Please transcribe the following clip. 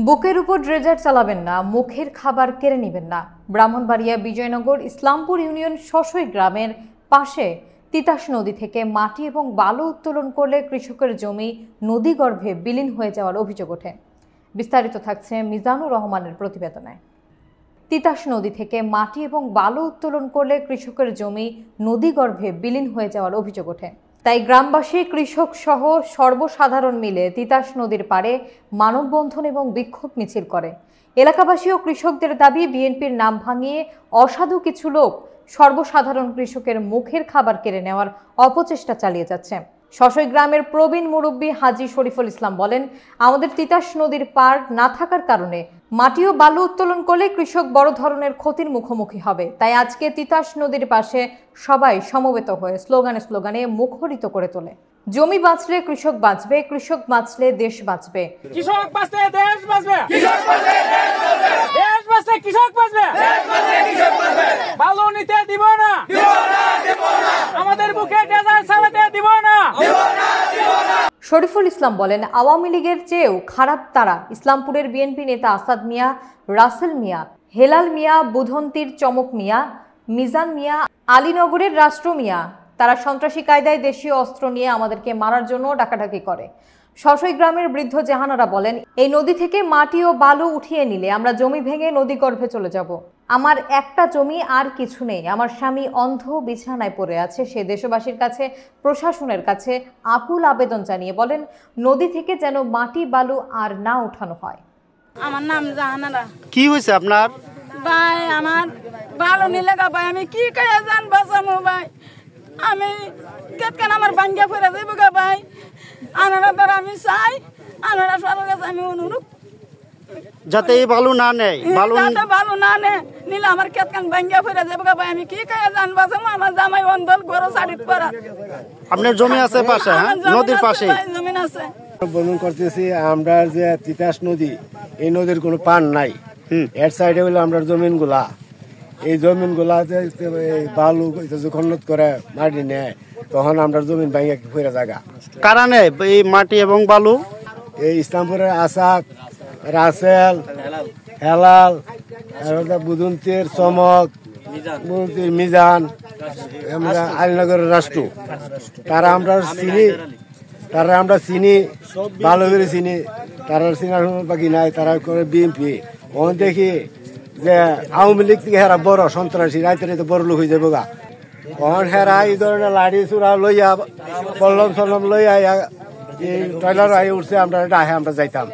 বুকের উপর ড্রেজার চালাবেন না, মুখের খাবার কেড়ে নেবেন না। ব্রাহ্মণবাড়িয়া বিজয়নগর ইসলামপুর ইউনিয়ন শশই গ্রামের পাশে তিতাস নদী থেকে মাটি এবং বালু উত্তোলন করলে কৃষকের জমি নদীগর্ভে বিলীন হয়ে যাওয়ার অভিযোগ ওঠে। বিস্তারিত থাকছে মিজানুর রহমানের প্রতিবেদনে। তিতাস নদী থেকে মাটি এবং বালু উত্তোলন করলে কৃষকের জমি নদীগর্ভে বিলীন হয়ে যাওয়ার অভিযোগ ওঠে। তাই গ্রামবাসী, কৃষক সহ সর্বসাধারণ মিলে তিতাস নদীর পাড়ে মানববন্ধন এবং বিক্ষোভ মিছিল করে। এলাকাবাসী ও কৃষকদের দাবি, বিএনপির নাম ভাঙিয়ে অসাধু কিছু লোক সর্বসাধারণ কৃষকের মুখের খাবার কেড়ে নেওয়ার অপচেষ্টা চালিয়ে যাচ্ছে। শশই গ্রামের প্রবীণ মুরব্বী হাজী শরীফুল ইসলাম বলেন, আমাদের তিতাস নদীর পাড় না থাকার কারণে মাটি ও বালু উত্তোলন করলে কৃষক বড় ধরনের ক্ষতির মুখোমুখি হবে। তাই আজকে তিতাস নদীর পাশে সবাই সমবেত হয়ে স্লোগানে মুখরিত করে তোলে। জমি বাঁচলে কৃষক বাঁচবে, কৃষক বাঁচলে দেশ বাঁচবে। কৃষক বাঁচলে দেশ বাঁচবে, কৃষক বাঁচলে দেশ বাঁচবে, দেশ বাঁচলে কৃষক বাঁচবে, দেশ বাঁচলে কৃষক বাঁচবে। বালু নিতে দিব না, দিব না, আমাদের বুকে ড্রেজার চালাতে দিব না, দিব না। শরীফুল ইসলাম বলেন, আওয়ামী লীগের চেয়েও খারাপ তারা। ইসলামপুরের বিএনপি নেতা আসাদ মিয়া, রাসেল মিয়া, হেলাল মিয়া, বুধন্তির চমক মিয়া, মিজান মিয়া, আলীনগরের রাষ্ট্র মিয়া, তারা সন্ত্রাসী কায়দায় দেশীয় অস্ত্র নিয়ে আমাদেরকে মারার জন্য ডাকাডাকি করে। শশই গ্রামের বৃদ্ধ জাহানারা বলেন, এই নদী থেকে মাটি ও বালু উঠিয়ে নিলে আমরা জমি ভেঙে নদীগর্ভে চলে যাব। আমার একটা জমি আর কিছু নেই। আমার স্বামী অন্ধ, বিছানায় পড়ে আছে। সে দেশবাসীর কাছে, প্রশাসনের কাছে আকুল আবেদন জানিয়ে বলেন, নদী থেকে যেন মাটি বালু আর না উঠানো হয়। আমার নাম জাহানারা। কি হয়েছে আপনার? ভাই আমার ভালো নিলে ভাই আমি কি কাজ জান বাঁচামো ভাই, আমি কেতকান আমার ভাঙ্গা ফেরা দেবো গা ভাই। আনারা দ্বারা আমি চাই, আনারা সবার কাছে আমি অনুরোধ যাতে এই বালু না নেয়, বালু না নিলে আমার কেতকান ভাঙ্গা ফেরা দেবো গা ভাই। আমি কি কাজ জান বাঁচামো, আমার জামাই অন্ধল গরো সাড়িত পরা। আপনার জমি আছে পাশে? হ্যাঁ, নদীর পাশে জমিন আছে। বলুন করতেছি, আমরা যে তিতাস নদী, এই নদীর কোনো পান নাই। এর সাইডে হলো আমরা জমিন গুলা, এই জমিন গুলা বালু যখন করে মাটি নেয়, তখন আমরা জমিন ভাঙে ফিরে জায়গা। কারণে এই মাটি এবং বালু এই ইসলামপুরের আসাদ, রাসেল, হেলাল, বুদন্তির চমক, মিজান, আমরা আলীনগরের রাষ্ট্র, তারা আমরা চিনি, ভালো করে চিনি। তারা চিনার বাকি নাই, তারা করে বিএনপি। ওখান দেখি যে আওয়ামী লীগ থেকে হেরা বড় সন্ত্রাসী, রাইতে বড় লোক হয়ে যাবো গা। ওখান হেরা এই ধরনের লাড়ি চূড়া লইয়া, পল্লম সল্লম লইয়া টয়লার আই উঠছে, আমরা যাইতাম।